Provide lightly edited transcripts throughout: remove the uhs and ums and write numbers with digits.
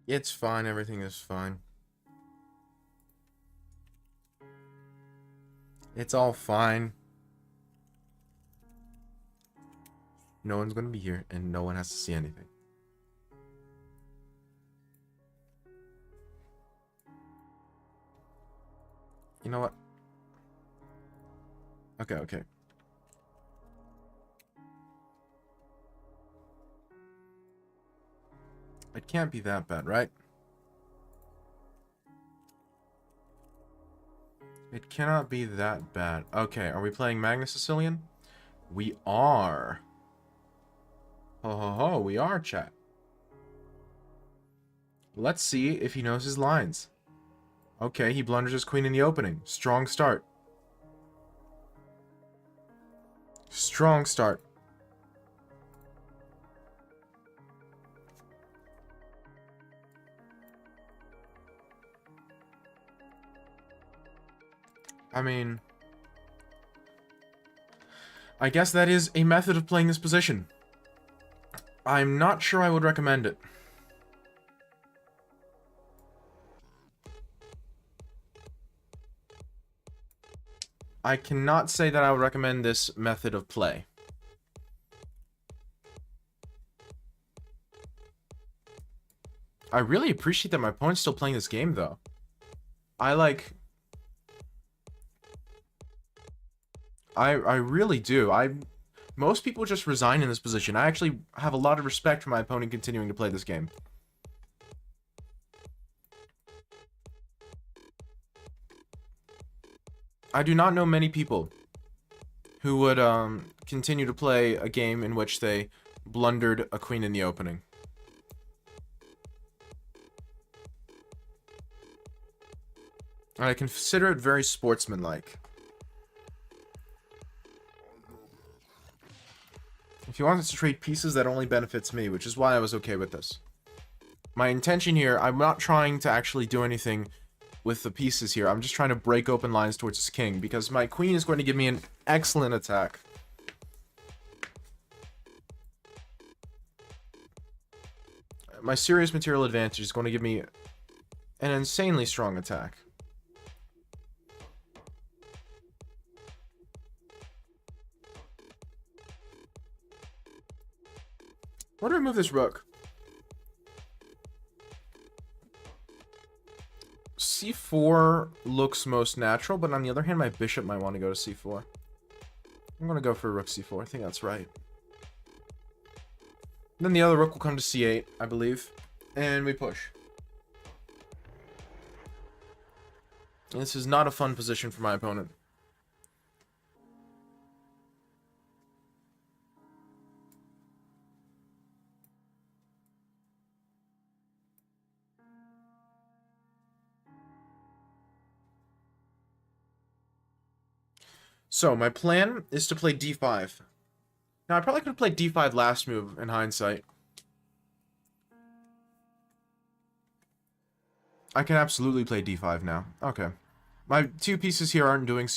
It's fine. Everything is fine. It's all fine. No one's gonna be here, and no one has to see anything. You know what? Okay, okay. It can't be that bad, right? It cannot be that bad. Okay, are we playing Magnus Sicilian? We are. Ho ho ho, we are, chat. Let's see if he knows his lines. Okay, he blunders his queen in the opening. Strong start. Strong start. I mean, I guess that is a method of playing this position. I'm not sure I would recommend it. I cannot say that I would recommend this method of play. I really appreciate that my opponent's still playing this game, though. I really do. Most people just resign in this position. I actually have a lot of respect for my opponent continuing to play this game. I do not know many people who would continue to play a game in which they blundered a queen in the opening. I consider it very sportsmanlike. If he wants to trade pieces, that only benefits me, which is why I was okay with this. My intention here, I'm not trying to actually do anything with the pieces here. I'm just trying to break open lines towards his king, because my queen is going to give me an excellent attack. My serious material advantage is going to give me an insanely strong attack. Where do I move this rook? C4 looks most natural, but on the other hand, my bishop might want to go to C4. I'm going to go for rook C4. I think that's right. Then the other rook will come to C8, I believe. And we push. This is not a fun position for my opponent. So, my plan is to play D5. Now, I probably could have played D5 last move in hindsight. I can absolutely play D5 now. Okay. My two pieces here aren't doing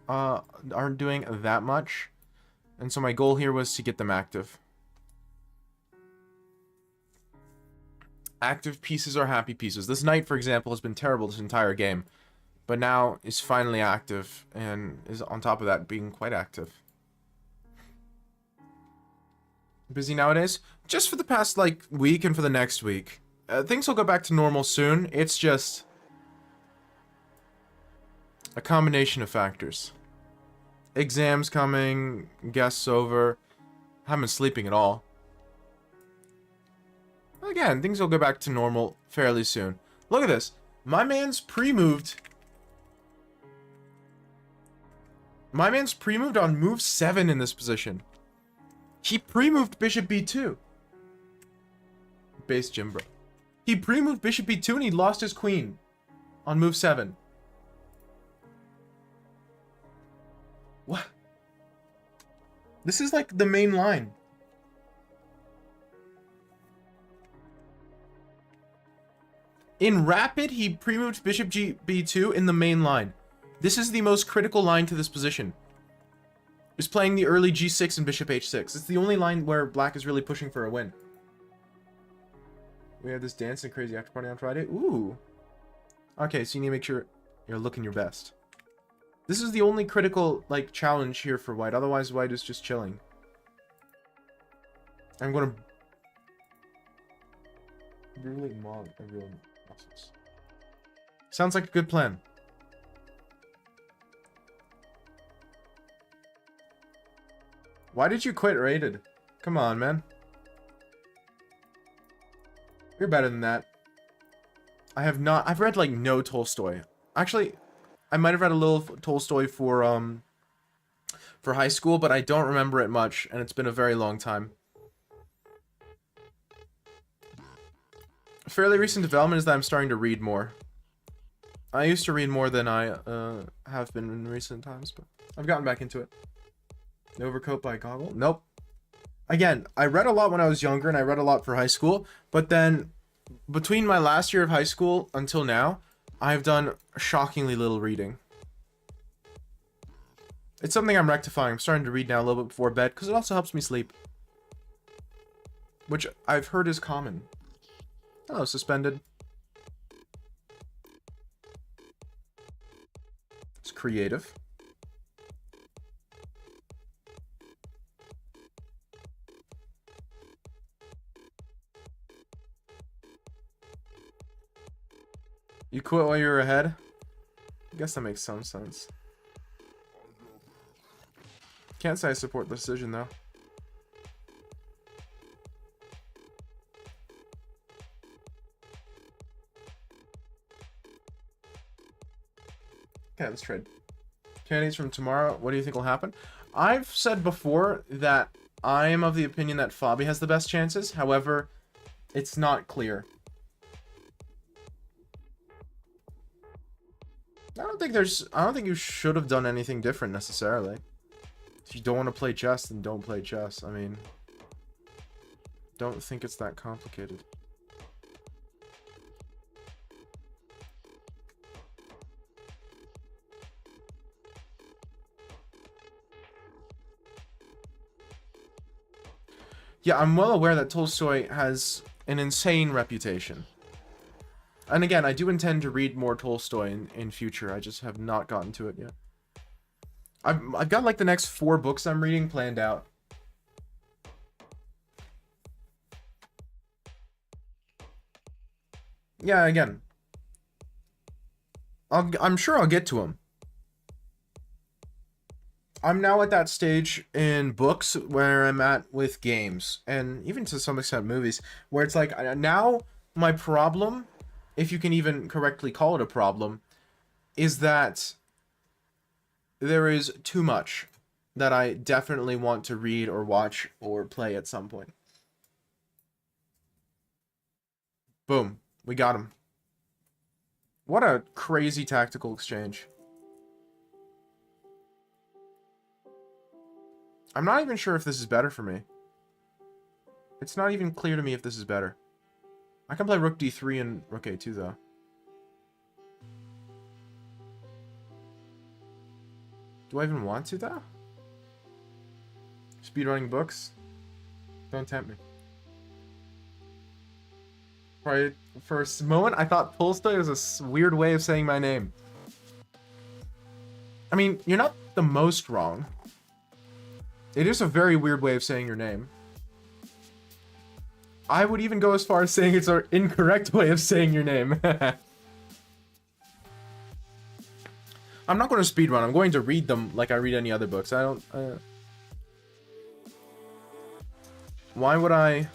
aren't doing that much. And so my goal here was to get them active. Active pieces are happy pieces. This knight, for example, has been terrible this entire game. But now is finally active, and is on top of that being quite active. Busy nowadays? Just for the past, like, week and for the next week. Things will go back to normal soon. It's just a combination of factors. Exams coming, guests over. Haven't been sleeping at all. Again, things will go back to normal fairly soon. Look at this. My man's pre-moved. My man's pre-moved on move 7 in this position. He pre-moved bishop b2. Base Jimbro. He pre-moved bishop b2 and he lost his queen on move 7. What? This is like the main line. In rapid, he pre-moved bishop b2 in the main line. This is the most critical line to this position. He's playing the early g6 and bishop h6. It's the only line where black is really pushing for a win. We have this dance and crazy after party on Friday. Ooh. Okay, so you need to make sure you're looking your best. This is the only critical, like, challenge here for White. Otherwise, White is just chilling. I'm gonna... brutally maul everyone muscles. Sounds like a good plan. Why did you quit Rated? Come on, man. You're better than that. I've read, like, no Tolstoy. Actually, I might have read a little Tolstoy for high school, but I don't remember it much, and it's been a very long time. A fairly recent development is that I'm starting to read more. I used to read more than I have been in recent times, but I've gotten back into it. Overcoat by Goggle? Nope. Again, I read a lot when I was younger, and I read a lot for high school, but then between my last year of high school until now, I've done shockingly little reading. It's something I'm rectifying. I'm starting to read now a little bit before bed, because it also helps me sleep. Which I've heard is common. Oh, suspended. It's creative. You quit while you were ahead? I guess that makes some sense. Can't say I support the decision, though. Okay, let's trade. Candidates from tomorrow, what do you think will happen? I've said before that I am of the opinion that Fabi has the best chances. However, it's not clear. I don't think you should have done anything different necessarily. If you don't want to play chess, then don't play chess. I mean, don't think it's that complicated. Yeah, I'm well aware that Tolstoy has an insane reputation. And again, I do intend to read more Tolstoy in future. I just have not gotten to it yet. I've got like the next 4 books I'm reading planned out. Yeah, again, I'm sure I'll get to them. I'm now at that stage in books where I'm at with games, and even to some extent movies, where it's like, now my problem, if you can even correctly call it a problem, is that there is too much that I definitely want to read or watch or play at some point. Boom. We got him. What a crazy tactical exchange. I'm not even sure if this is better for me. It's not even clear to me if this is better. I can play Rook D3 and Rook A2 though. Do I even want to though? Speedrunning books? Don't tempt me. Right, for a moment I thought Tolstoy was a weird way of saying my name. I mean, you're not the most wrong. It is a very weird way of saying your name. I would even go as far as saying it's an incorrect way of saying your name. I'm not going to speedrun. I'm going to read them like I read any other books. I don't... Why would I...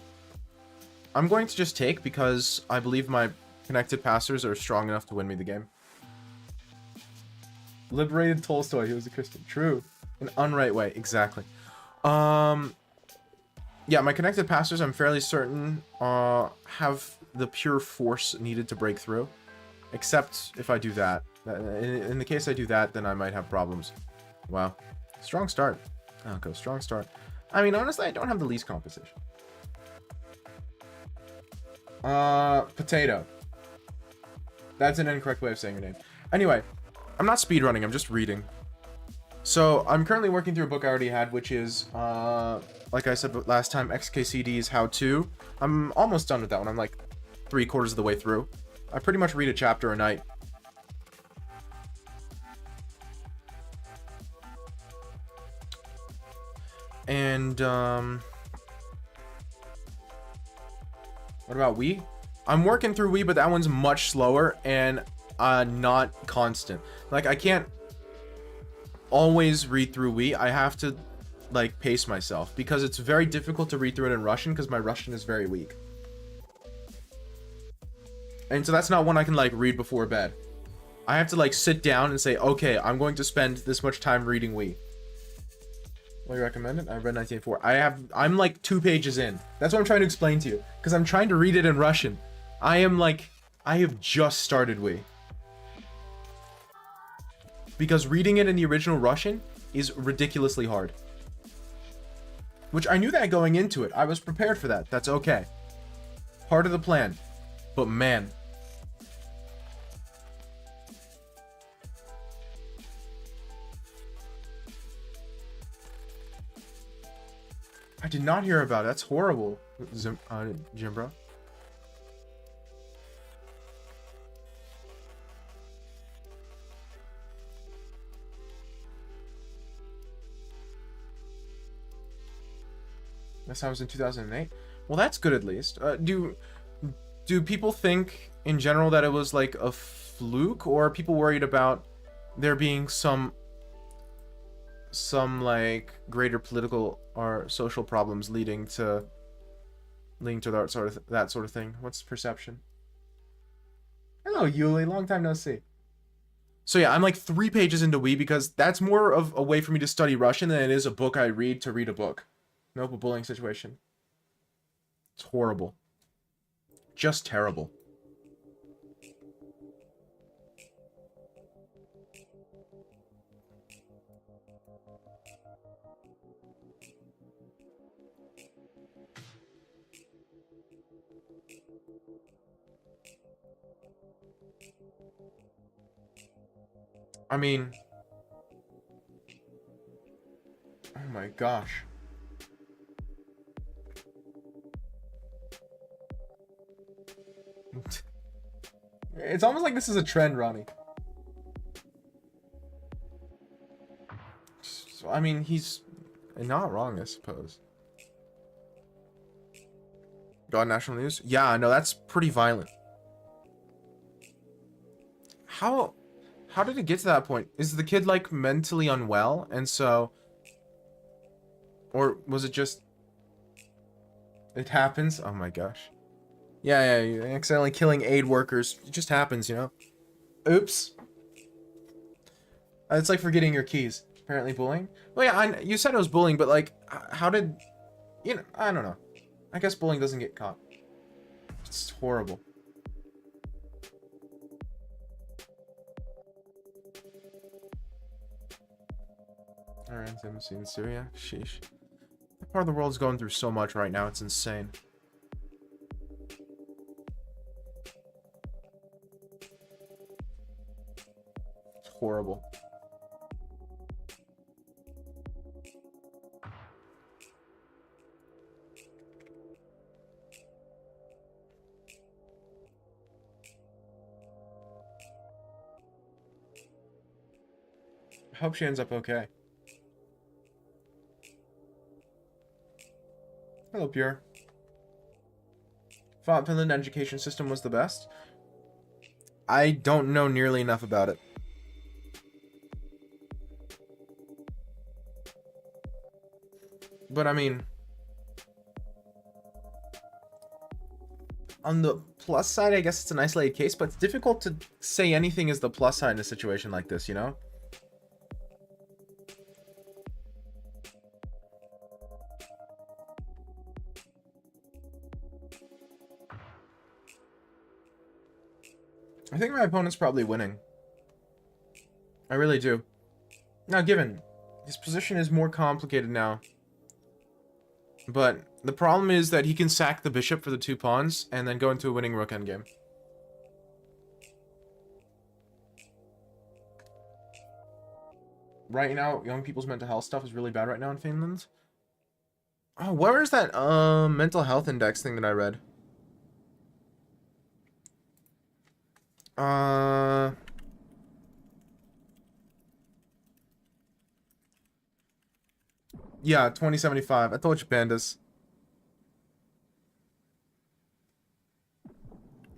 I'm going to just take because I believe my connected passers are strong enough to win me the game. Liberated Tolstoy. He was a Christian. True. An unright way. Exactly. Yeah, my connected passers, I'm fairly certain, have the pure force needed to break through. Except if I do that. In the case I do that, then I might have problems. Wow. Strong start. I'll go strong start. I mean, honestly, I don't have the least composition. Potato. That's an incorrect way of saying your name. Anyway, I'm not speedrunning, I'm just reading. So, I'm currently working through a book I already had, which is, like I said last time, XKCD's How To. I'm almost done with that one. I'm like 3/4 of the way through. I pretty much read a chapter a night. And, what about Wii? I'm working through Wii, but that one's much slower and, not constant. Like, I can't always read through Wii. I have to, like, pace myself, because it's very difficult to read through it in Russian, because my Russian is very weak. And so that's not one I can, like, read before bed. I have to, like, sit down and say, okay, I'm going to spend this much time reading Wii. What do you recommend it? I read 1984. I'm like 2 pages in. That's what I'm trying to explain to you, because I'm trying to read it in Russian. I have just started Wii. Because reading it in the original Russian is ridiculously hard. Which I knew that going into it. I was prepared for that. That's okay. Part of the plan. But man. I did not hear about it. That's horrible, Jimbro. This time was in 2008. Well, that's good at least. Do people think in general that it was like a fluke, or are people worried about there being some like greater political or social problems leading to that sort of thing? What's the perception? Hello, Yuli. Long time no see. So yeah, I'm like 3 pages into Wii, because that's more of a way for me to study Russian than it is a book I read to read a book. Nope, a bullying situation. It's horrible. Just terrible. I mean, oh my gosh. It's almost like this is a trend, Ronnie. So, I mean, he's not wrong, I suppose. God, national news? Yeah, no, that's pretty violent. How did it get to that point? Is the kid, like, mentally unwell? And so... Or was it just... It happens? Oh my gosh. Yeah, you're accidentally killing aid workers. It just happens, you know? Oops. It's like forgetting your keys. Apparently bullying. Well, yeah, you said it was bullying, but, like, how did... You know, I don't know. I guess bullying doesn't get caught. It's horrible. Alright, embassy in Syria. Sheesh. That part of the world's going through so much right now, it's insane. It's horrible. I hope she ends up okay. Hello, Pure. Thought Finland education system was the best? I don't know nearly enough about it. But I mean, on the plus side, I guess it's an isolated case, but it's difficult to say anything is the plus side in a situation like this, you know? I think my opponent's probably winning. I really do. Now, given his position is more complicated now, but the problem is that he can sack the bishop for the 2 pawns and then go into a winning rook endgame. Right now, young people's mental health stuff is really bad right now in Finland. Oh, where is that mental health index thing that I read? Uh... Yeah, 2075. I told you, pandas.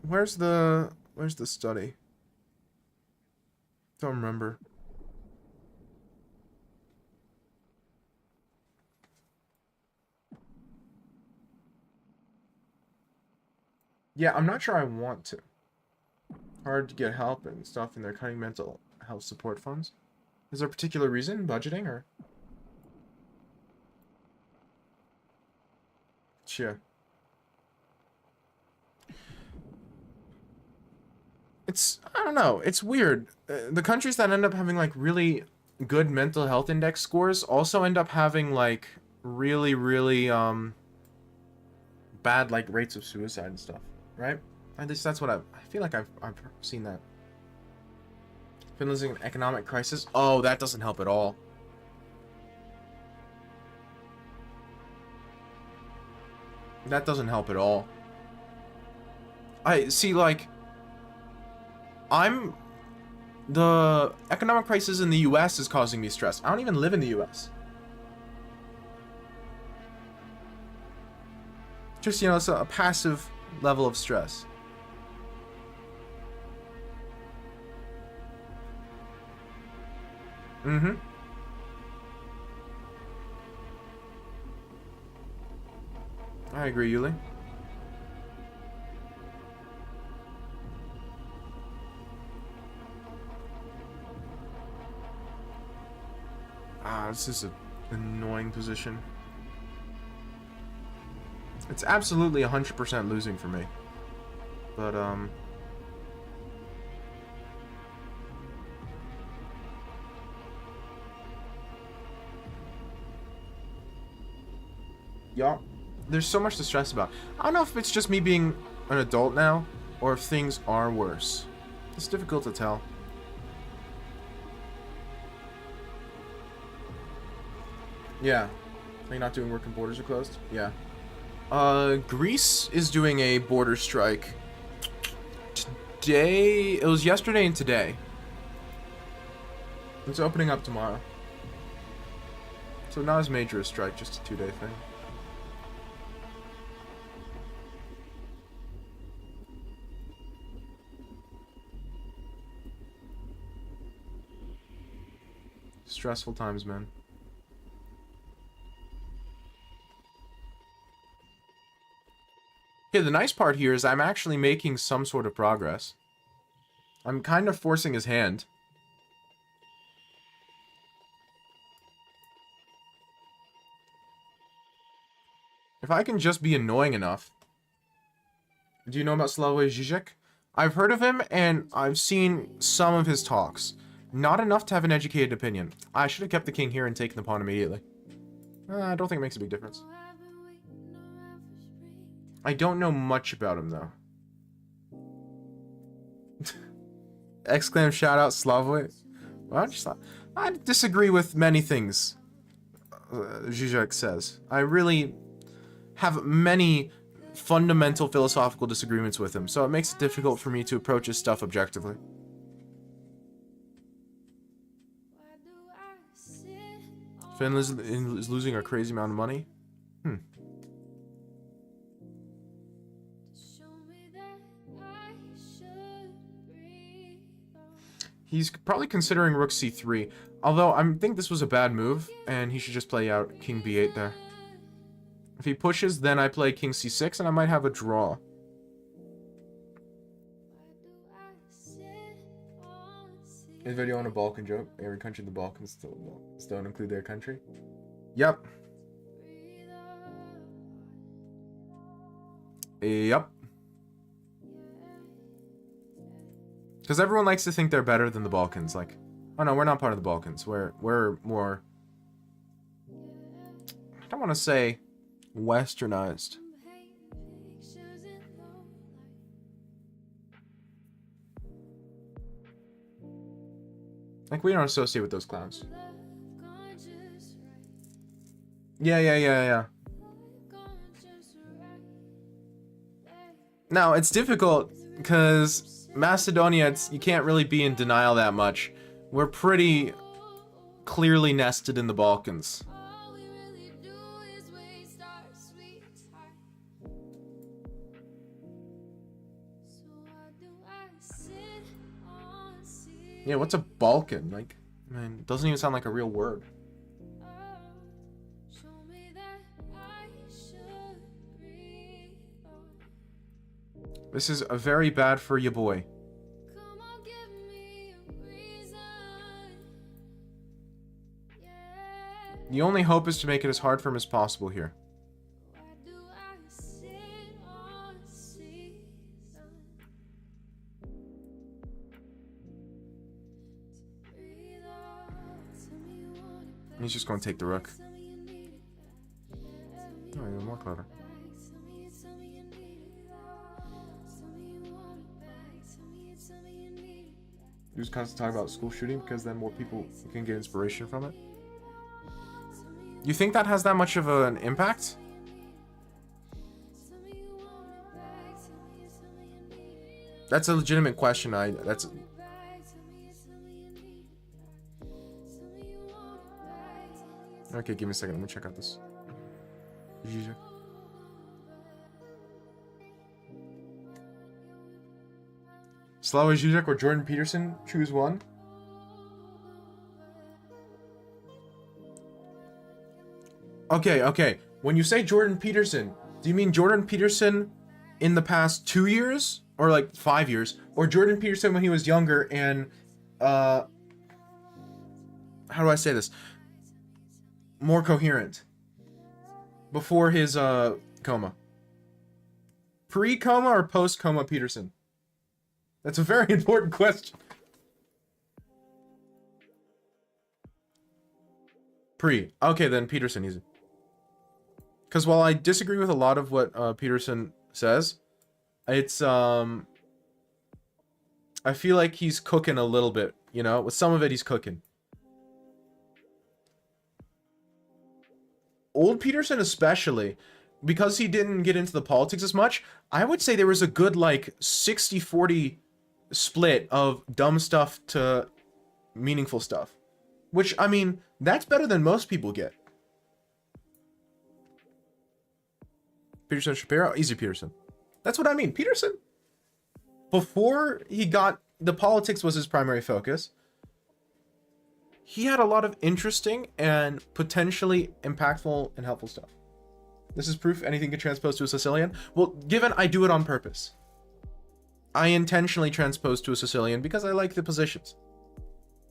Where's the study? Don't remember. Yeah, I'm not sure I want to. Hard to get help and stuff, and they're cutting mental health support funds. Is there a particular reason? Budgeting, or? Sure. I don't know, it's weird. The countries that end up having, like, really good mental health index scores also end up having, like, really, really, bad, like, rates of suicide and stuff, right? At least that's what I feel like I've seen that. Finland's in an economic crisis. Oh, that doesn't help at all. That doesn't help at all. I see, like, the economic crisis in the US is causing me stress. I don't even live in the US. Just, you know, it's a passive level of stress. Mm-hmm. I agree, Yuli. This is an annoying position. It's absolutely 100% losing for me. But, yeah, there's so much to stress about. I don't know if it's just me being an adult now, or if things are worse. It's difficult to tell. Yeah. Are you not doing work and borders are closed? Yeah. Greece is doing a border strike. Today, it was yesterday and today. It's opening up tomorrow. So not as major a strike, just a 2-day thing. Stressful times, man. Yeah, the nice part here is I'm actually making some sort of progress. I'm kind of forcing his hand. If I can just be annoying enough. Do you know about Slavoj Žižek? I've heard of him, and I've seen some of his talks. Not enough to have an educated opinion. I should have kept the king here and taken the pawn immediately. I don't think it makes a big difference. I don't know much about him, though. Exclam shout out Slavoj. Well, I disagree with many things Žižek says. I really have many fundamental philosophical disagreements with him, so it makes it difficult for me to approach his stuff objectively. Finland is losing a crazy amount of money. He's probably considering rook c3, although I think this was a bad move, and he should just play out king b8 there. If he pushes, then I play king c6, and I might have a draw. Is video on a Balkan joke? Every country in the Balkans still don't include their country? Yep. Yep. Because everyone likes to think they're better than the Balkans. Like, oh no, we're not part of the Balkans. We're more... I don't want to say westernized. Like, we don't associate with those clowns. Yeah. Now, it's difficult, because Macedonia, you can't really be in denial that much. We're pretty clearly nested in the Balkans. Yeah, what's a Balkan? Like, man, it doesn't even sound like a real word. This is a very bad for you, boy. The only hope is to make it as hard for him as possible here. He's just going to take the rook. Oh, even more clever. You just constantly talk about school shooting because then more people can get inspiration from it. You think that has that much of an impact? That's a legitimate question. Okay, give me a second. Let me check out this. Slavoj Žižek or Jordan Peterson? Choose one. Okay. When you say Jordan Peterson, do you mean Jordan Peterson in the past 2 years? Or like 5 years? Or Jordan Peterson when he was younger and, how do I say this? More coherent. Before his, coma. Pre-coma or post-coma Peterson? That's a very important question. Pre. Okay, then Peterson, easy. Because while I disagree with a lot of what Peterson says, it's, I feel like he's cooking a little bit, you know? With some of it, he's cooking. Old Peterson especially, because he didn't get into the politics as much, I would say there was a good, like, 60-40 split of dumb stuff to meaningful stuff. Which, I mean, that's better than most people get. Peterson Shapiro? Easy Peterson. That's what I mean. Peterson, before he got... the politics was his primary focus. He had a lot of interesting and potentially impactful and helpful stuff. This is proof anything can transpose to a Sicilian. Well, given I do it on purpose. I intentionally transpose to a Sicilian because I like the positions.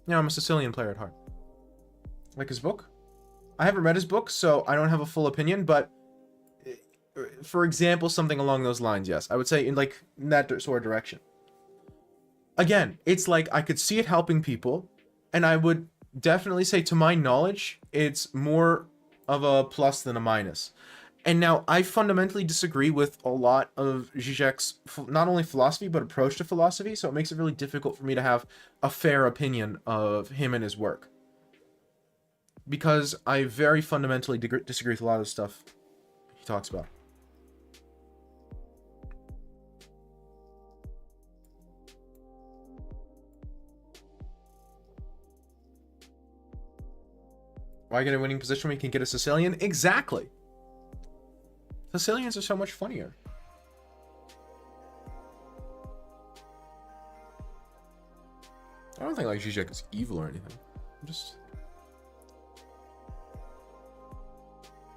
You know, I'm a Sicilian player at heart. Like his book? I haven't read his book, so I don't have a full opinion, but for example, something along those lines, yes. I would say in that sort of direction. Again, it's like I could see it helping people, and I would definitely say, to my knowledge, it's more of a plus than a minus. And now, I fundamentally disagree with a lot of Zizek's, not only philosophy, but approach to philosophy, so it makes it really difficult for me to have a fair opinion of him and his work. Because I very fundamentally disagree with a lot of the stuff he talks about. Why get a winning position when you can get a Sicilian? Exactly! Sicilians are so much funnier. I don't think like Zizek is evil or anything.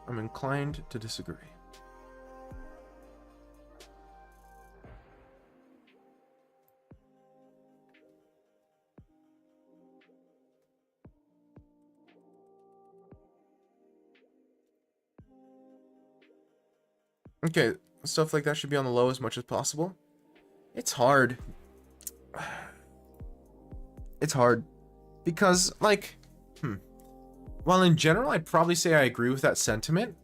I'm inclined to disagree. Okay, stuff like that should be on the low as much as possible. It's hard. It's hard. Because, like, while in general, I'd probably say I agree with that sentiment,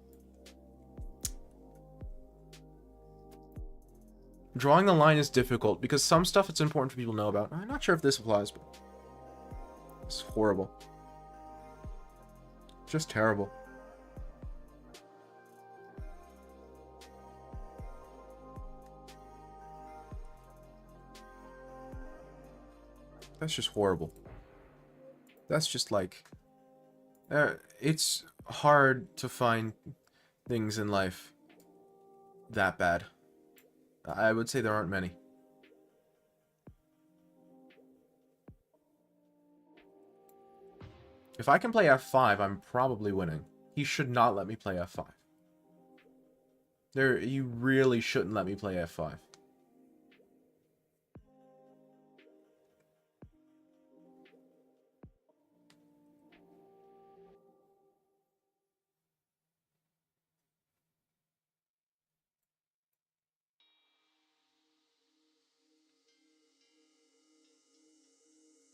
drawing the line is difficult because some stuff it's important for people to know about. I'm not sure if this applies, but it's horrible. Just terrible. That's just horrible. That's just like... it's hard to find things in life that bad. I would say there aren't many. If I can play f5, I'm probably winning. He should not let me play f5. You really shouldn't let me play f5.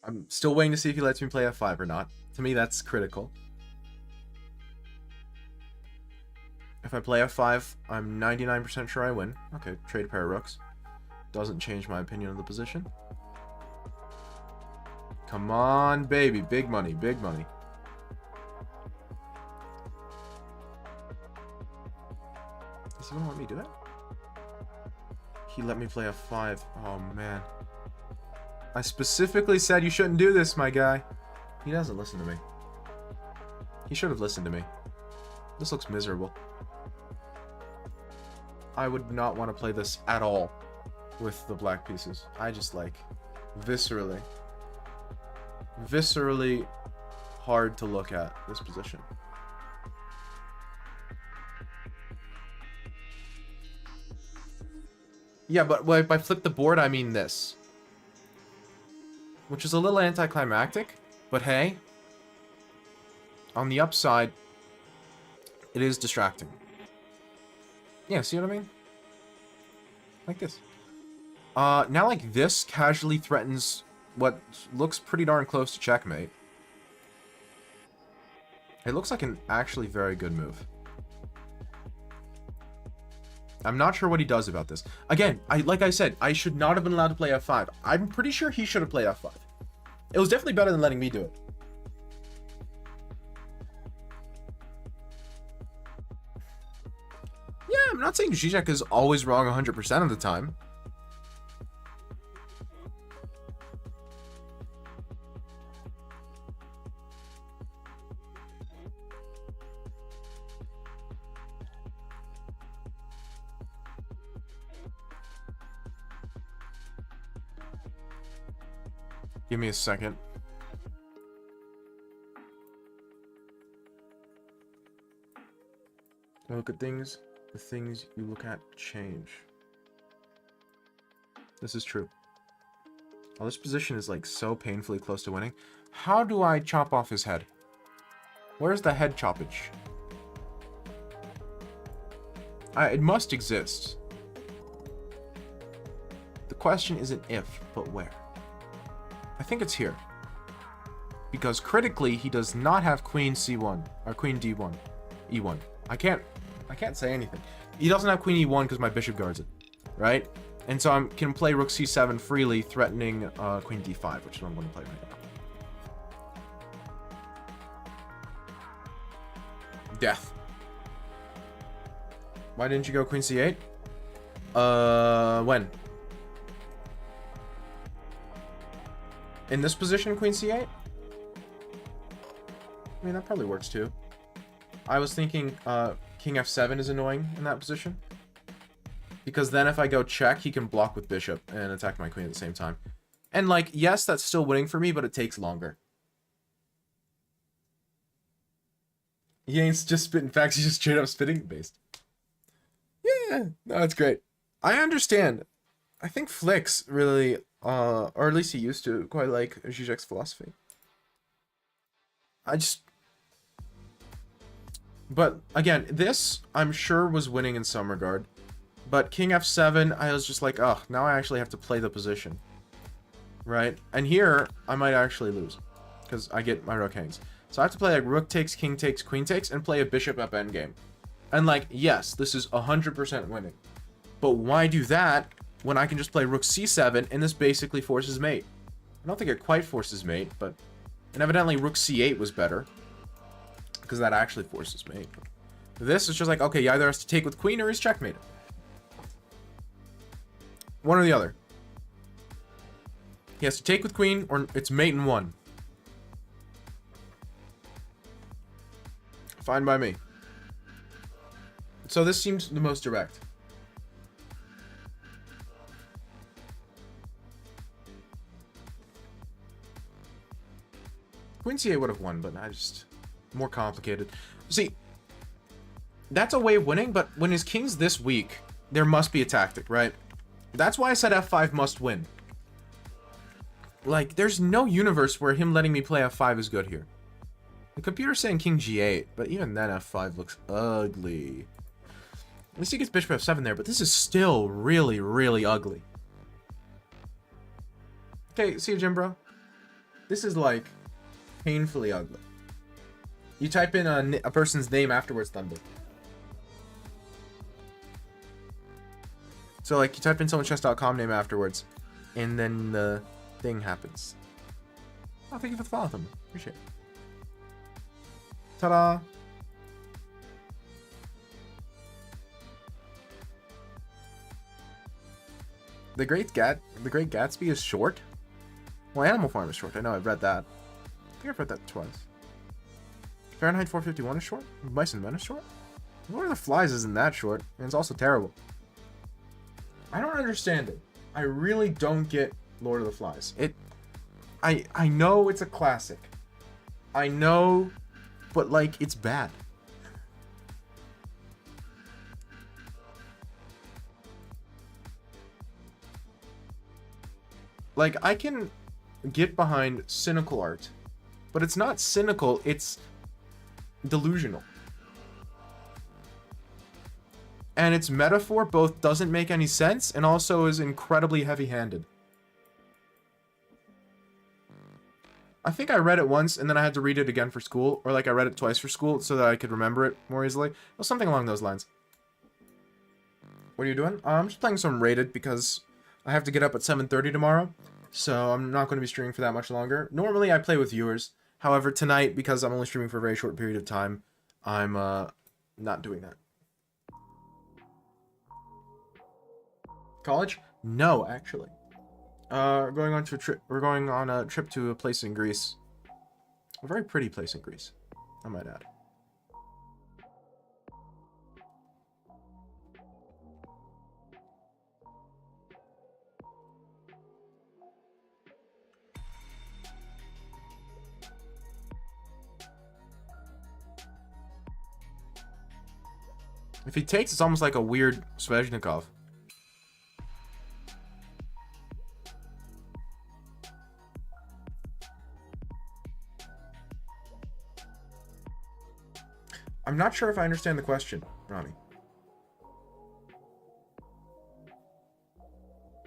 I'm still waiting to see if he lets me play f5 or not. To me, that's critical. If I play f5, I'm 99% sure I win. Okay, trade a pair of rooks. Doesn't change my opinion of the position. Come on, baby. Big money, big money. Is he gonna let me do that? He let me play f5. Oh, man. I specifically said you shouldn't do this, my guy. He doesn't listen to me. He should have listened to me. This looks miserable. I would not want to play this at all with the black pieces. I just like viscerally hard to look at this position. Yeah, but if I flip the board, I mean this. Which is a little anticlimactic, but hey, on the upside, it is distracting. Yeah, see what I mean? Like this. Now like this casually threatens what looks pretty darn close to checkmate. It looks like an actually very good move. I'm not sure what he does about this. Again, like I said, I should not have been allowed to play f5. I'm pretty sure he should have played f5. It was definitely better than letting me do it. Yeah, I'm not saying Zizek is always wrong 100% of the time. Give me a second. Look at things. The things you look at change. This is true. Oh, this position is like so painfully close to winning. How do I chop off his head? Where's the head choppage? It must exist. The question isn't if, but where. I think it's here. Because critically, he does not have queen c1 or queen d1, e1. I can't say anything. He doesn't have queen e1 because my bishop guards it, right? And so I can play rook c7 freely, threatening queen d5, which is what I'm going to play right now. Death. Why didn't you go queen c8? When? In this position, queen c8? I mean, that probably works too. I was thinking king f7 is annoying in that position. Because then if I go check, he can block with bishop and attack my queen at the same time. And like, yes, that's still winning for me, but it takes longer. He ain't just spitting facts, he's just straight up spitting based. Yeah, no, it's great. I understand. I think Flix really, or at least he used to, quite like Zizek's philosophy. But again, this I'm sure was winning in some regard. But king f7, I was just like, oh, now I actually have to play the position. Right? And here, I might actually lose. Because I get my rook hangs. So I have to play like rook takes, king takes, queen takes, and play a bishop up endgame. And like, yes, this is 100% winning. But why do that when I can just play rook c7 and this basically forces mate? I don't think it quite forces mate, but... And evidently rook c8 was better. Because that actually forces mate. This is just like, okay, he either has to take with queen or he's checkmated. One or the other. He has to take with queen, or it's mate in one. Fine by me. So this seems the most direct. Queen c8 would have won, but I just... more complicated. See, that's a way of winning, but when his king's this weak, there must be a tactic, right? That's why I said f5 must win. Like, there's no universe where him letting me play f5 is good here. The computer's saying king g8, but even then f5 looks ugly. At least he gets bishop f7 there, but this is still really, really ugly. Okay, see you, Jim, bro? This is, like, painfully ugly. You type in a person's name afterwards, Thunder. So, like, you type in someone's chess.com name afterwards, and then the thing happens. Oh, thank you for the follow, Thunder. Appreciate it. Ta-da! The Great Gatsby is short? Well, Animal Farm is short. I know, I've read that. I think I've read that twice. Fahrenheit 451 is short? Mice and Men is short? Lord of the Flies isn't that short, and it's also terrible. I don't understand it. I really don't get Lord of the Flies. I know it's a classic. I know, but, like, it's bad. Like, I can get behind cynical art, but it's not cynical, it's delusional. And its metaphor both doesn't make any sense and also is incredibly heavy-handed. I think I read it once and then I had to read it again for school, or like I read it twice for school so that I could remember it more easily. Well, something along those lines. What are you doing? I'm just playing some Rated because I have to get up at 7:30 tomorrow, so I'm not going to be streaming for that much longer. Normally I play with viewers. However, tonight, because I'm only streaming for a very short period of time, I'm not doing that. College? No, actually. We're going on to a trip. We're going on a trip to a place in Greece. A very pretty place in Greece, I might add. If he takes, it's almost like a weird Sveshnikov. I'm not sure if I understand the question, Ronnie.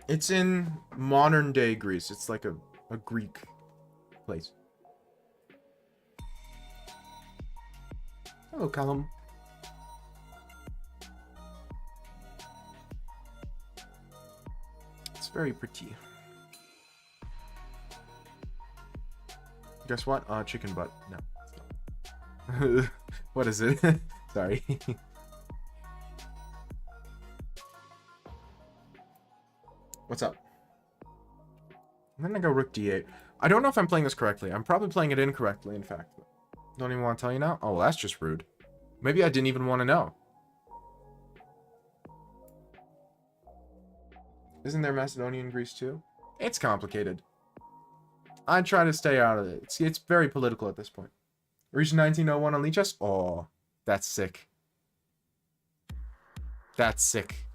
It's in modern day Greece. It's like a Greek place. Hello, Callum. It's very pretty. Guess what? Chicken butt. No. What is it? Sorry. What's up? I'm gonna go rook d8. I don't know if I'm playing this correctly. I'm probably playing it incorrectly, in fact. Don't even want to tell you now? Oh, well, that's just rude. Maybe I didn't even want to know. Isn't there Macedonia in Greece too? It's complicated. I try to stay out of it. It's very political at this point. Region 1901 on Lichess? Oh, that's sick. That's sick.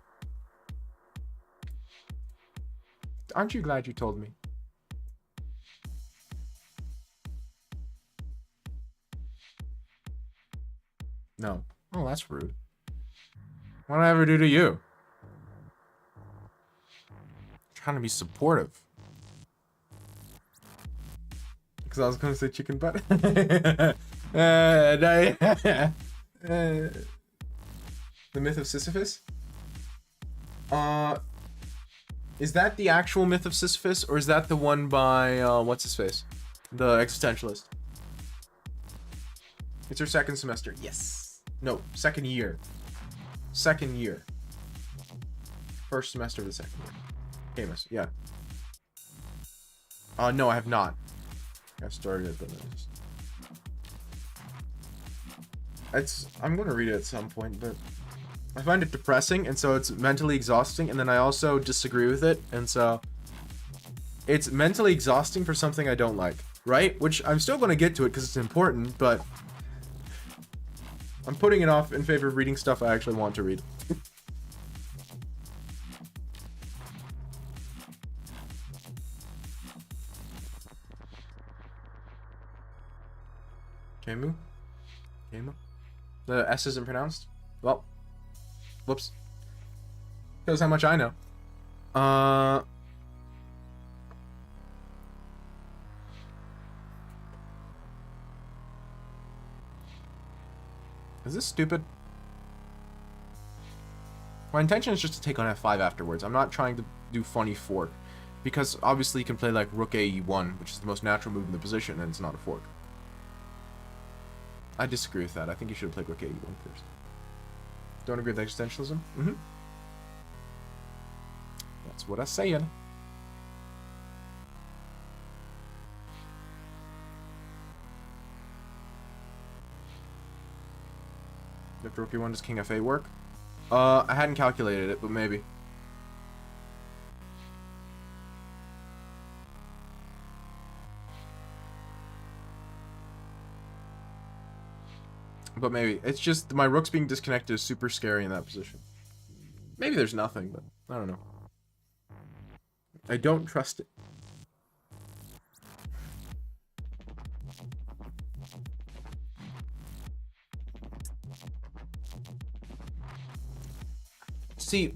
Aren't you glad you told me? No. Oh, that's rude. What did I ever do to you? Trying to be supportive. Because I was going to say chicken butt. The Myth of Sisyphus? Is that the actual Myth of Sisyphus, or is that the one by, what's his face? The existentialist. It's her second semester. Yes. No, second year. Second year. First semester of the second year. Famous, yeah. No, I have not. I started it, but I'm gonna read it at some point, but I find it depressing, and so it's mentally exhausting, and then I also disagree with it, and so it's mentally exhausting for something I don't like, right? Which I'm still gonna get to it because it's important, but I'm putting it off in favor of reading stuff I actually want to read. Camus? Camus? The S isn't pronounced? Well, whoops. Shows how much I know. Is this stupid? My intention is just to take on f5 afterwards. I'm not trying to do funny fork. Because obviously you can play like rook a e1, which is the most natural move in the position, and it's not a fork. I disagree with that. I think you should have played rook a e1 first. Don't agree with existentialism? Mm-hmm. That's what I'm saying. If rook e1 does king f8 work? I hadn't calculated it, but maybe. But maybe. It's just my rook's being disconnected is super scary in that position. Maybe there's nothing, but I don't know. I don't trust it. See,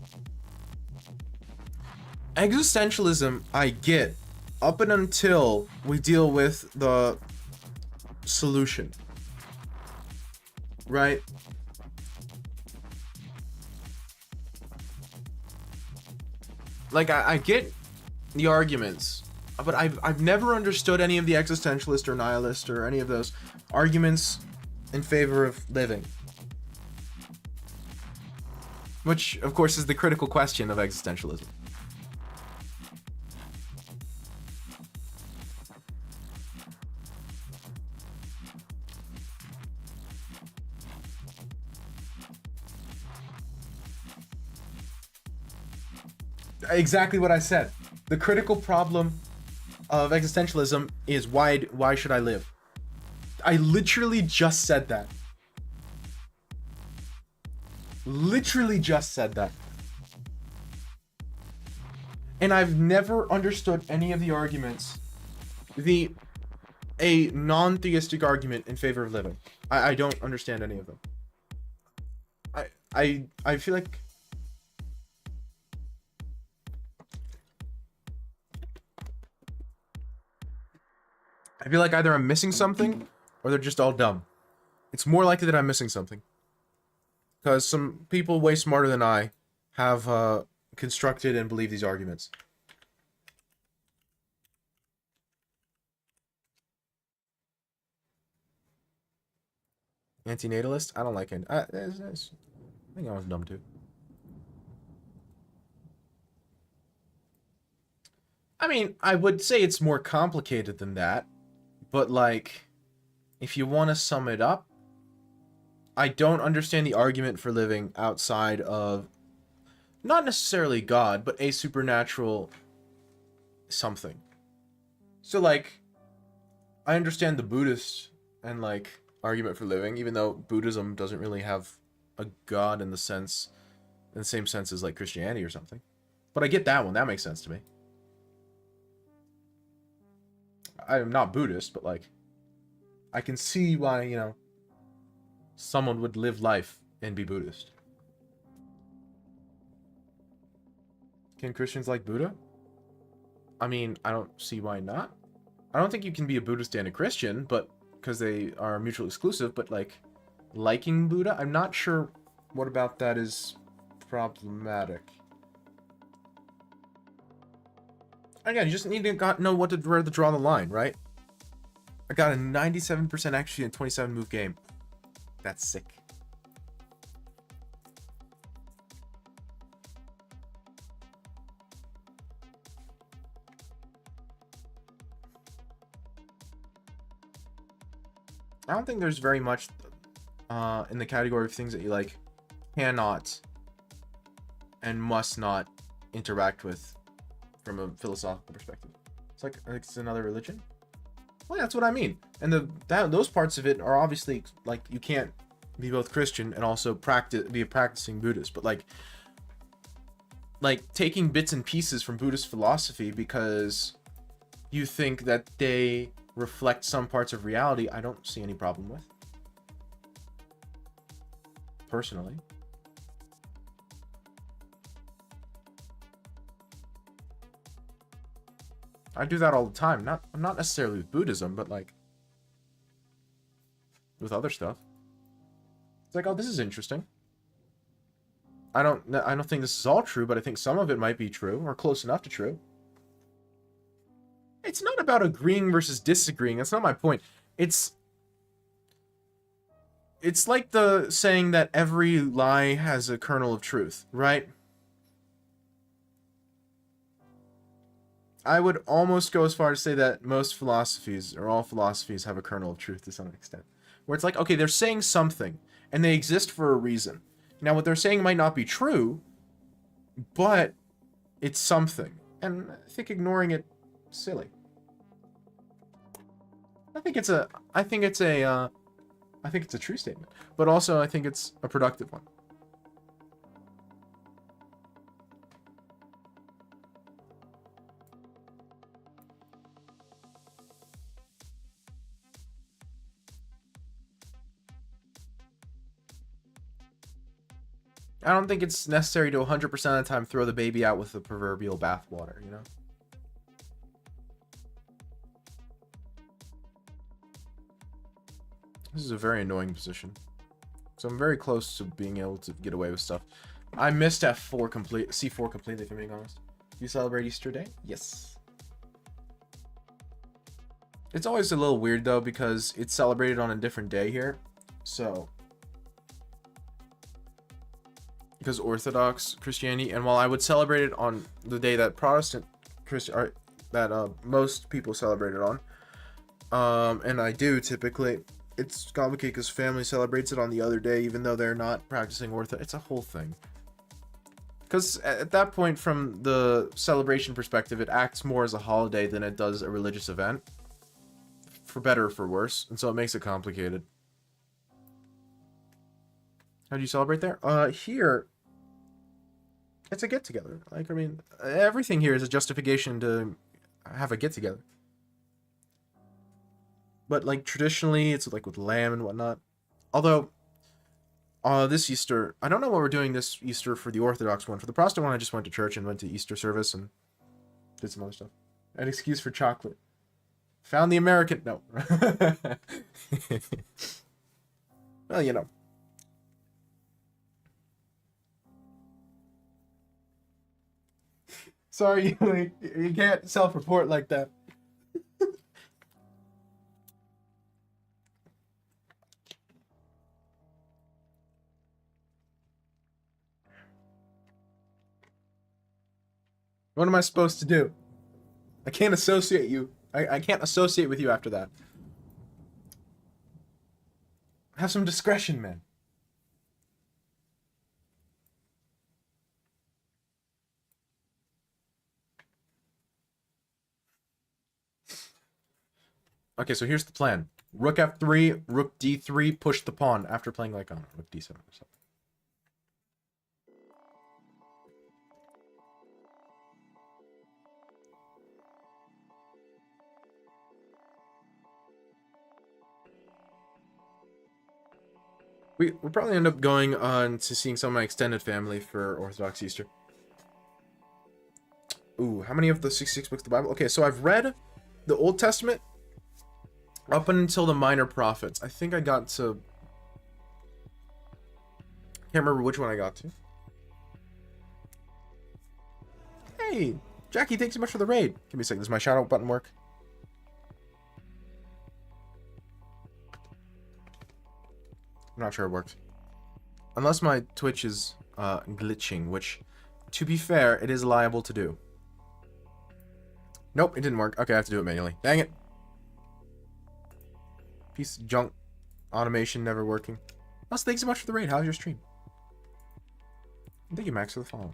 existentialism I get up and until we deal with the solution. Right? Like, I get the arguments, but I've never understood any of the existentialist or nihilist or any of those arguments in favor of living. Which, of course, is the critical question of existentialism. Exactly what I said. The critical problem of existentialism is why should I live? I literally just said that. Literally just said that. And I've never understood any of the arguments. A non-theistic argument in favor of living. I don't understand any of them. I feel like either I'm missing something or they're just all dumb. It's more likely that I'm missing something. Because some people way smarter than I have constructed and believe these arguments. Antinatalist? I don't like it. I think I was dumb too. I mean, I would say it's more complicated than that. But, like, if you want to sum it up, I don't understand the argument for living outside of not necessarily God, but a supernatural something. So, like, I understand the Buddhist and, like, argument for living, even though Buddhism doesn't really have a God in the same sense as, like, Christianity or something. But I get that one. That makes sense to me. I'm not Buddhist, but, like, I can see why, you know, someone would live life and be Buddhist. Can Christians like Buddha? I mean, I don't see why not. I don't think you can be a Buddhist and a Christian, but because they are mutually exclusive, but like liking Buddha, I'm not sure what about that is problematic. Again, you just need to know where to draw the line, right? I got a 97% accuracy in 27 move game. That's sick. I don't think there's very much in the category of things that you like cannot and must not interact with from a philosophical perspective. It's like it's another religion. Well, that's what I mean. And those parts of it are obviously like you can't be both Christian and also be a practicing Buddhist, but like taking bits and pieces from Buddhist philosophy because you think that they reflect some parts of reality, I don't see any problem with. Personally. I do that all the time. I'm not necessarily with Buddhism, but like with other stuff. It's like, oh, this is interesting. I don't think this is all true, but I think some of it might be true or close enough to true. It's not about agreeing versus disagreeing. That's not my point. It's like the saying that every lie has a kernel of truth, right? I would almost go as far as to say that most philosophies, or all philosophies, have a kernel of truth to some extent. Where it's like, okay, they're saying something, and they exist for a reason. Now, what they're saying might not be true, but it's something. And I think ignoring it is silly. I think it's a true statement, but also I think it's a productive one. I don't think it's necessary to 100% of the time throw the baby out with the proverbial bathwater, you know? This is a very annoying position. So I'm very close to being able to get away with stuff. I missed C4 completely, if I'm being honest. You celebrate Easter Day? Yes. It's always a little weird, though, because it's celebrated on a different day here. So... because Orthodox Christianity, and while I would celebrate it on the day that Protestant most people celebrate it on, and I do typically, it's complicated because family celebrates it on the other day, even though they're not practicing Orthodox. It's a whole thing. Because at that point, from the celebration perspective, it acts more as a holiday than it does a religious event, for better or for worse, and so it makes it complicated. How do you celebrate there? Here, it's a get-together. Like, I mean, everything here is a justification to have a get-together. But, like, traditionally, it's, like, with lamb and whatnot. Although, this Easter, I don't know what we're doing this Easter for the Orthodox one. For the Protestant one, I just went to church and went to Easter service and did some other stuff. An excuse for chocolate. Found the American... No. Well, you know. Sorry, you can't self-report like that. What am I supposed to do? I can't associate you. I can't associate with you after that. Have some discretion, man. Okay, so here's the plan. Rook f3, rook d3, push the pawn after playing like on rook d7 or something. We'll probably end up going on to seeing some of my extended family for Orthodox Easter. Ooh, how many of the 66 books of the Bible? Okay, so I've read the Old Testament up until the Minor Prophets. I think I got to... can't remember which one I got to. Hey, Jackie, thanks so much for the raid. Give me a second. Does my shout out button work? I'm not sure it works. Unless my Twitch is glitching, which, to be fair, it is liable to do. Nope, it didn't work. Okay, I have to do it manually. Dang it. Piece of junk. Automation never working. Plus, thanks so much for the raid. How's your stream? Thank you, Max, for the follow.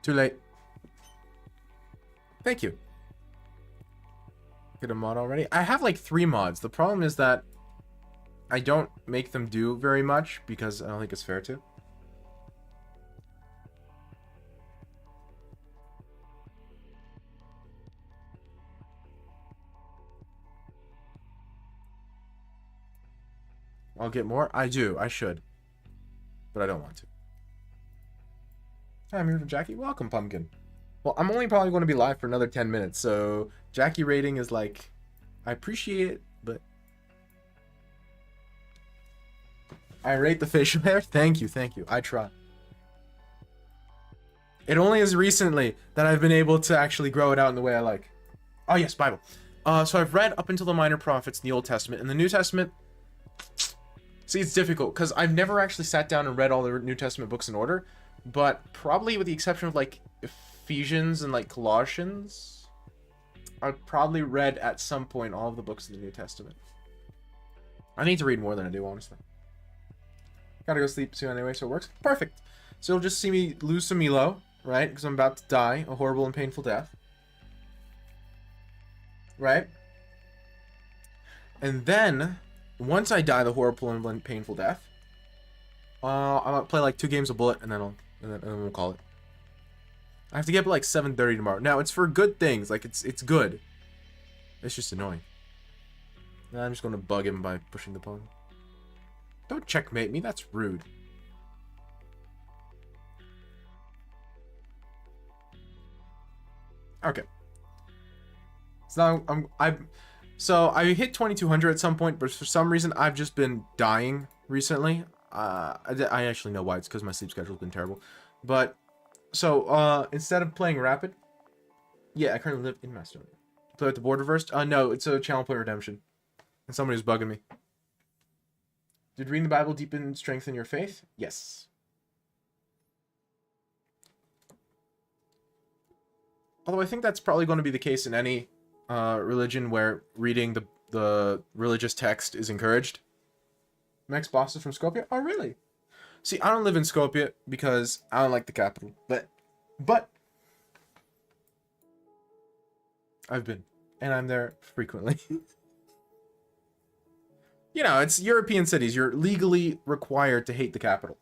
Too late. Thank you. Get a mod already? I have like 3 mods. The problem is that I don't make them do very much because I don't think it's fair to. I'll get more? I do. I should. But I don't want to. Hi, I'm here for Jackie. Welcome, Pumpkin. Well, I'm only probably going to be live for another 10 minutes, so Jackie rating is like... I appreciate it, but... I rate the facial hair? Thank you, thank you. I try. It only is recently that I've been able to actually grow it out in the way I like. Oh, yes, Bible. So I've read up until the Minor Prophets in the Old Testament. In the New Testament... See, it's difficult, because I've never actually sat down and read all the New Testament books in order, but probably with the exception of, like, Ephesians and, like, Colossians, I've probably read at some point all of the books in the New Testament. I need to read more than I do, honestly. Gotta go sleep soon anyway, so it works. Perfect. So you'll just see me lose some Elo, right? Because I'm about to die a horrible and painful death. Right? And then... once I die the horrible and painful death, I'm gonna play like 2 games of Bullet, and then we'll call it. I have to get up at like 7:30 tomorrow. Now it's for good things, like it's good. It's just annoying. Now I'm just gonna bug him by pushing the pawn. Don't checkmate me. That's rude. Okay. So now So I hit 2200 at some point, but for some reason I've just been dying recently. I actually know why. It's because my sleep schedule's been terrible. But so instead of playing Rapid, yeah, I currently live in Macedonia. Play with the board reversed? No, it's a channel point redemption, and somebody's bugging me. Did reading the Bible deepen strengthen your faith? Yes. Although I think that's probably going to be the case in any religion where reading the religious text is encouraged. Max Boss is from Skopje? Oh, really? See, I don't live in Skopje because I don't like the capital. But I've been, and I'm there frequently. You know, it's European cities. You're legally required to hate the capital.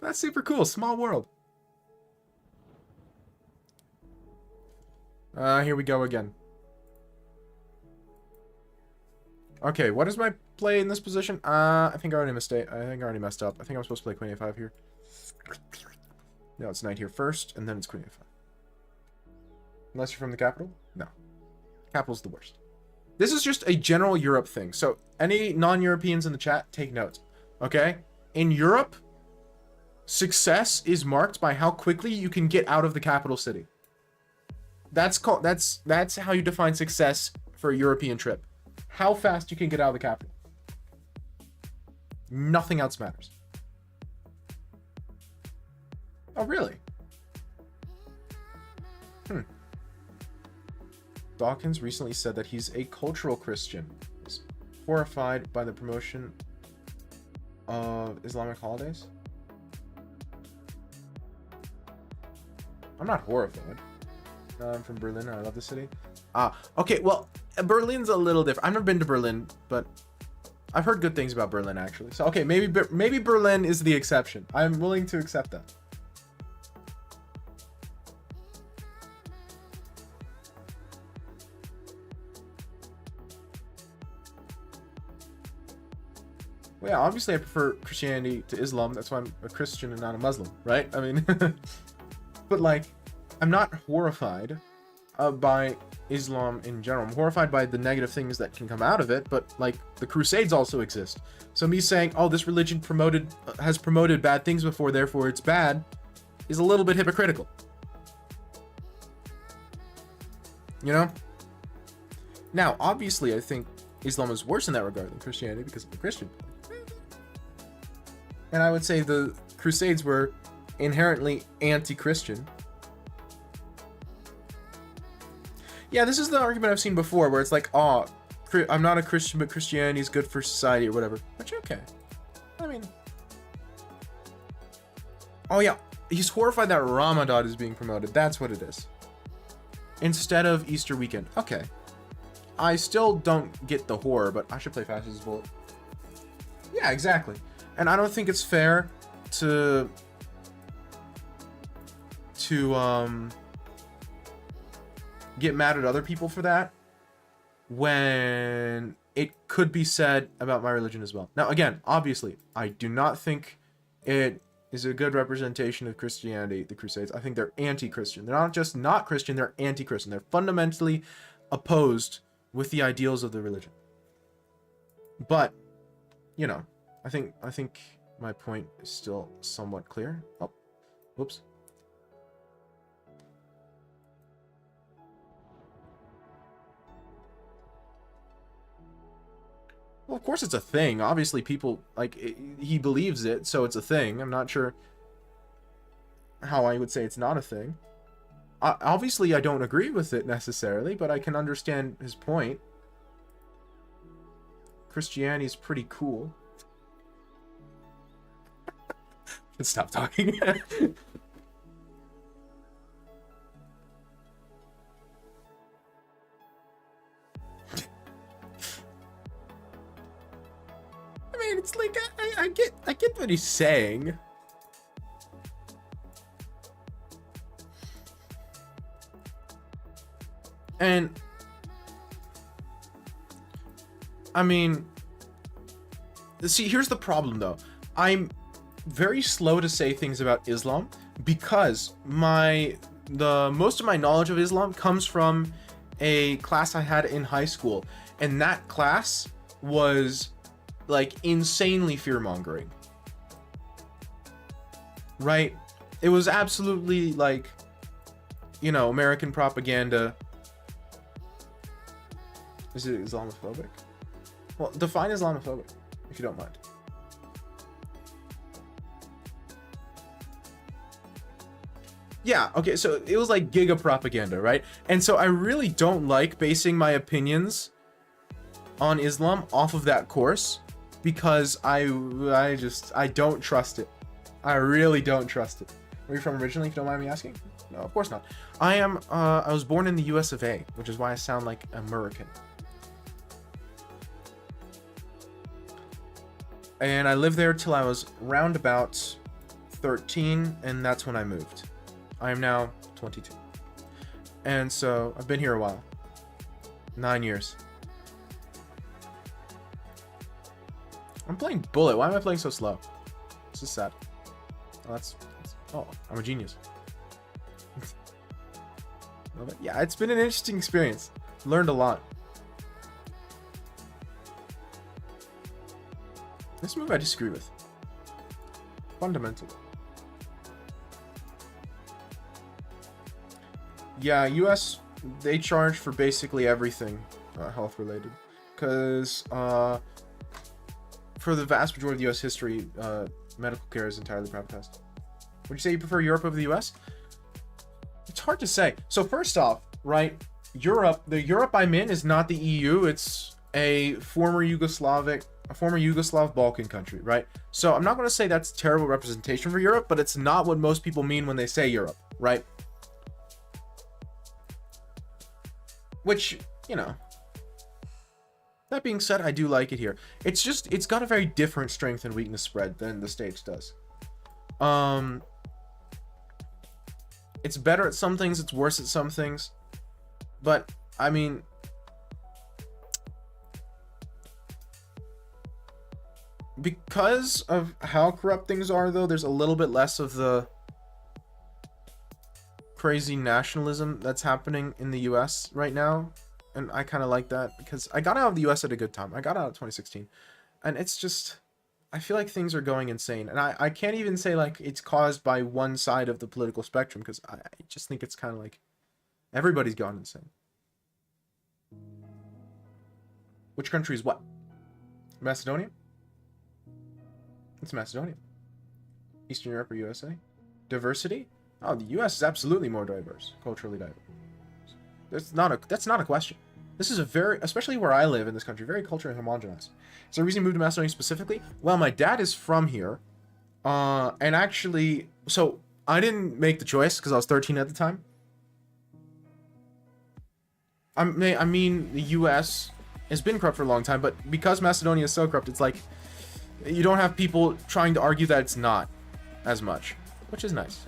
That's super cool. Small world. Here we go again. Okay, what is my play in this position? I think I already messed up. I think I'm supposed to play Queen A5 here. No, it's Knight here first, and then it's Queen A5. Unless you're from the capital? No. Capital's the worst. This is just a general Europe thing. So, any non-Europeans in the chat, take notes. Okay? In Europe, success is marked by how quickly you can get out of the capital city. That's how you define success for a European trip. How fast you can get out of the capital. Nothing else matters. Oh, really? Dawkins recently said that he's a cultural Christian. He's horrified by the promotion of Islamic holidays. I'm not horrified. I'm from Berlin. I love the city. Okay. Well, Berlin's a little different. I've never been to Berlin, but I've heard good things about Berlin, actually. So, okay, maybe Berlin is the exception. I'm willing to accept that. Well, yeah, obviously I prefer Christianity to Islam. That's why I'm a Christian and not a Muslim, right? I mean, but like, I'm not horrified by Islam in general. I'm horrified by the negative things that can come out of it, but like the Crusades also exist. So me saying, oh, this religion has promoted bad things before, therefore it's bad, is a little bit hypocritical. You know? Now, obviously, I think Islam is worse in that regard than Christianity because of the Christian. And I would say the Crusades were inherently anti-Christian. Yeah, this is the argument I've seen before, where it's like, oh, I'm not a Christian, but Christianity is good for society or whatever. Which, okay. I mean... Oh yeah, he's horrified that Ramadan is being promoted. That's what it is. Instead of Easter weekend. Okay. I still don't get the horror, but I should play fast as a bullet. Yeah, exactly. And I don't think it's fair to get mad at other people for that when it could be said about my religion as well. Now, again, obviously, I do not think it is a good representation of Christianity, the Crusades. I think they're anti-Christian. They're not just not Christian, they're anti-Christian. They're fundamentally opposed with the ideals of the religion. But, you know, I think my point is still somewhat clear. Oh, whoops. Well, of course it's a thing. Obviously, people, like, he believes it, so it's a thing. I'm not sure how I would say it's not a thing. Obviously, I don't agree with it necessarily, but I can understand his point. Christianity is pretty cool. Let's stop talking. I mean, it's like I get what he's saying. And I mean, see, here's the problem though. I'm very slow to say things about Islam because most of my knowledge of Islam comes from a class I had in high school, and that class was like insanely fear-mongering. Right? It was absolutely like, you know, American propaganda. Is it Islamophobic? Well, define Islamophobic, if you don't mind. Yeah, okay, so it was like giga propaganda, right? And so I really don't like basing my opinions on Islam off of that course because I don't trust it. I really don't trust it. Where are you from originally, if you don't mind me asking? No, of course not. I was born in the US of A, which is why I sound like American. And I lived there till I was round about 13, and that's when I moved. I am now 22. And so I've been here a while. 9 years. I'm playing Bullet. Why am I playing so slow? This is sad. Oh, oh, I'm a genius. Yeah, it's been an interesting experience. Learned a lot. This move I disagree with. Fundamentally. Yeah, US, they charge for basically everything health related. Because for the vast majority of US history, medical care is entirely privatized. Would you say you prefer Europe over the US? It's hard to say. So first off, right, the Europe I'm in is not the EU, it's a former Yugoslav Balkan country, right? So I'm not going to say that's terrible representation for Europe, but it's not what most people mean when they say Europe, right? Which, you know, that being said, I do like it here. It's got a very different strength and weakness spread than the States does. It's better at some things, it's worse at some things. But, I mean, because of how corrupt things are, though, there's a little bit less of the crazy nationalism that's happening in the US right now. And I kind of like that because I got out of the US at a good time. I got out in 2016. And it's just, I feel like things are going insane. And I can't even say like it's caused by one side of the political spectrum because I just think it's kind of like everybody's gone insane. Which country is what? Macedonia? It's Macedonia. Eastern Europe or USA? Diversity? Oh, the US is absolutely more diverse, culturally diverse. That's not a question. This is a very, especially where I live in this country, very culturally homogenized. Is there a reason you moved to Macedonia specifically? Well, my dad is from here. And actually, so I didn't make the choice because I was 13 at the time. I mean, the US has been corrupt for a long time, but because Macedonia is so corrupt, it's like you don't have people trying to argue that it's not as much, which is nice.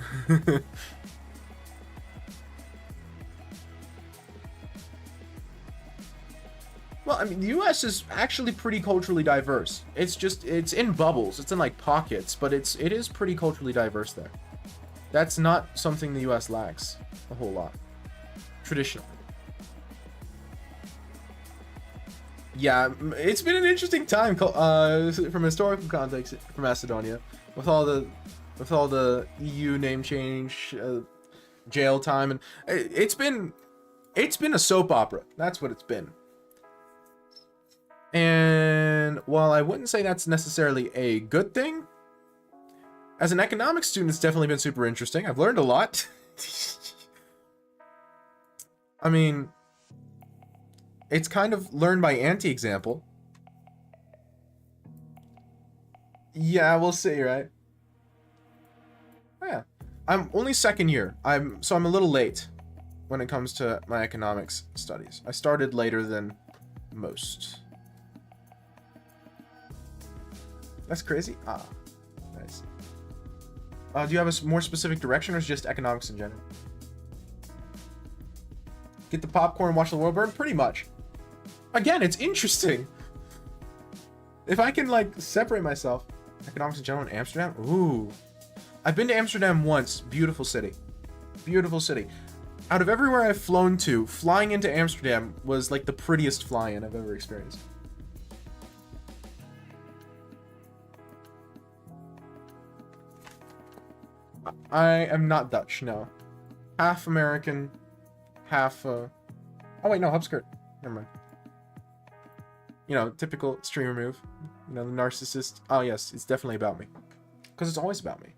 Well, I mean, the US is actually pretty culturally diverse. It's just, it's in bubbles. It's in like pockets, but it is pretty culturally diverse there. That's not something the US lacks a whole lot, traditionally. Yeah, it's been an interesting time from historical context for Macedonia, with all the EU name change, jail time, and it's been a soap opera. That's what it's been. And while I wouldn't say that's necessarily a good thing, as an economics student, it's definitely been super interesting. I've learned a lot. I mean, it's kind of learned by anti-example. Yeah, we'll see, right? Oh, yeah. I'm only second year. So I'm a little late when it comes to my economics studies. I started later than most. That's crazy. Ah, nice. Do you have a more specific direction, or is it just economics in general? Get the popcorn and watch the world burn? Pretty much. Again, it's interesting. If I can, like, separate myself. Economics in general in Amsterdam? Ooh. I've been to Amsterdam once. Beautiful city. Beautiful city. Out of everywhere I've flown to, flying into Amsterdam was, like, the prettiest fly-in I've ever experienced. I am not Dutch, no. Half American, half, oh wait, no, hubskirt. Never mind. You know, typical streamer move. You know, the narcissist. Oh yes, it's definitely about me. Because it's always about me.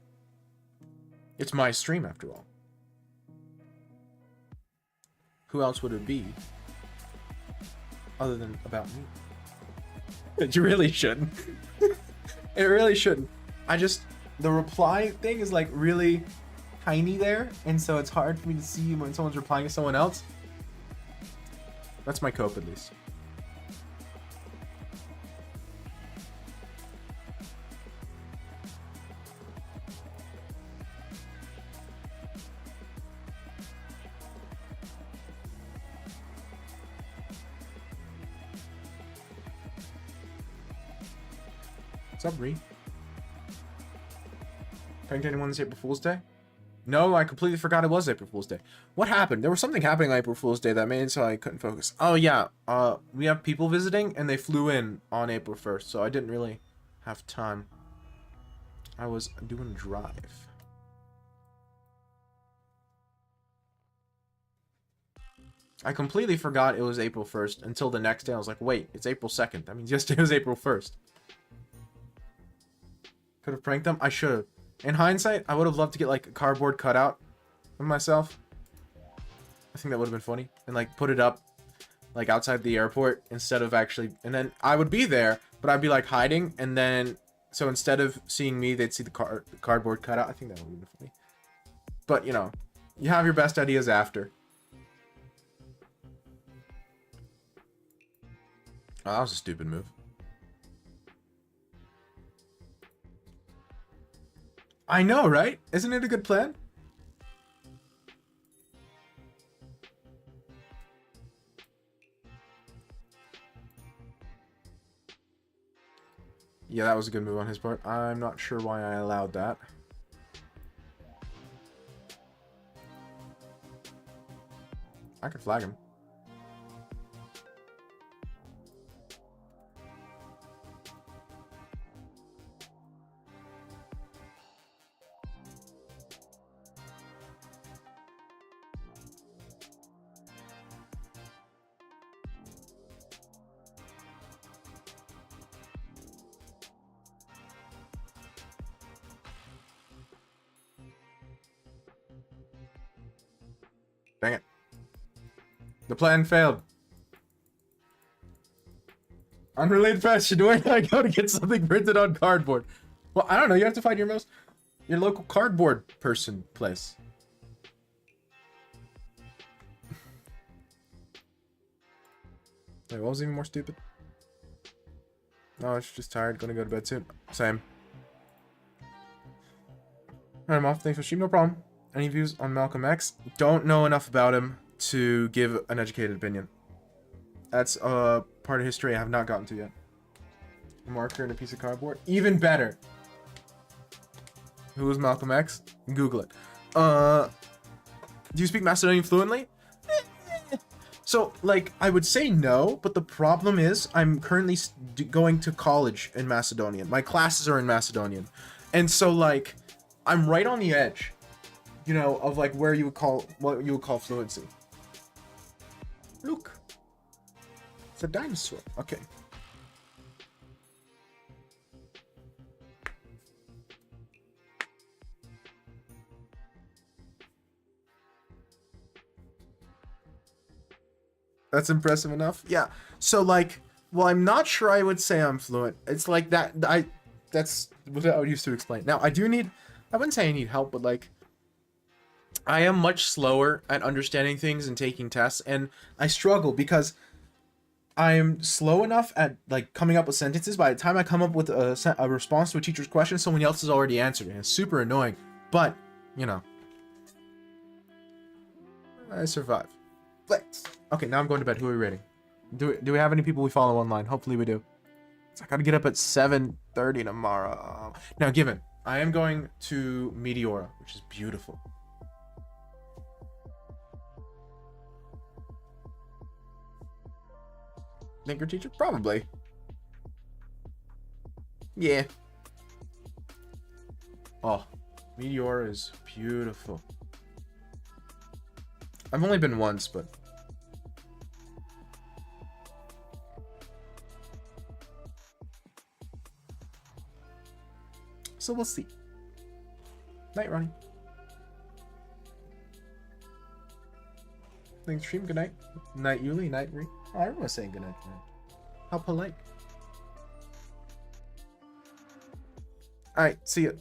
It's my stream, after all. Who else would it be? Other than about me. You really shouldn't. It really shouldn't. The reply thing is like really tiny there, and so it's hard for me to see when someone's replying to someone else. That's my cope, at least. What's up, Ree? Pranked anyone this April Fool's Day? No, I completely forgot it was April Fool's Day. What happened? There was something happening on April Fool's Day that made it so I couldn't focus. Oh yeah, we have people visiting, and they flew in on April 1st, so I didn't really have time. I was doing a drive. I completely forgot it was April 1st until the next day. I was like, wait, it's April 2nd. That means yesterday was April 1st. Could have pranked them? I should have. In hindsight, I would have loved to get like a cardboard cutout of myself. I think that would have been funny. And like put it up like outside the airport instead of actually, and then I would be there, but I'd be like hiding, and then so instead of seeing me, they'd see the cardboard cutout. I think that would have been funny. But you know, you have your best ideas after. Oh, that was a stupid move. I know, right? Isn't it a good plan? Yeah, that was a good move on his part. I'm not sure why I allowed that. I could flag him. Dang it. The plan failed. Unrelated question. Where do I go to get something printed on cardboard? Well, I don't know. You have to find your local cardboard person place. Wait, what was even more stupid? No, it's just tired. Gonna go to bed soon. Same. Alright, I'm off. Thanks for stream. No problem. Any views on Malcolm X? Don't know enough about him to give an educated opinion. That's a part of history I have not gotten to yet. A marker and a piece of cardboard. Even better. Who is Malcolm X? Google it. Do you speak Macedonian fluently? So, like, I would say no, but the problem is I'm currently going to college in Macedonian. My classes are in Macedonian. And so, like, I'm right on the edge, you know, of, like, what you would call fluency. Look. It's a dinosaur. Okay. That's impressive enough. Yeah. So like, well, I'm not sure I would say I'm fluent. It's like that. That's what I used to explain. Now I wouldn't say I need help, but like, I am much slower at understanding things and taking tests, and I struggle because I'm slow enough at like coming up with sentences. By the time I come up with a response to a teacher's question, someone else has already answered it. It's super annoying, but you know, I survive. Flex. Okay, now I'm going to bed. Who are we rating? Do we have any people we follow online? Hopefully we do. So I gotta get up at 7:30 tomorrow. Now, given I am going to Meteora, which is beautiful. Thinker teacher? Probably. Yeah. Oh, Meteora is beautiful. I've only been once, but so we'll see. Night, Ronnie. Thanks, stream. Good night. Night, Yuli. Night, Ree. Oh, everyone's saying good night. How polite. Alright, see ya.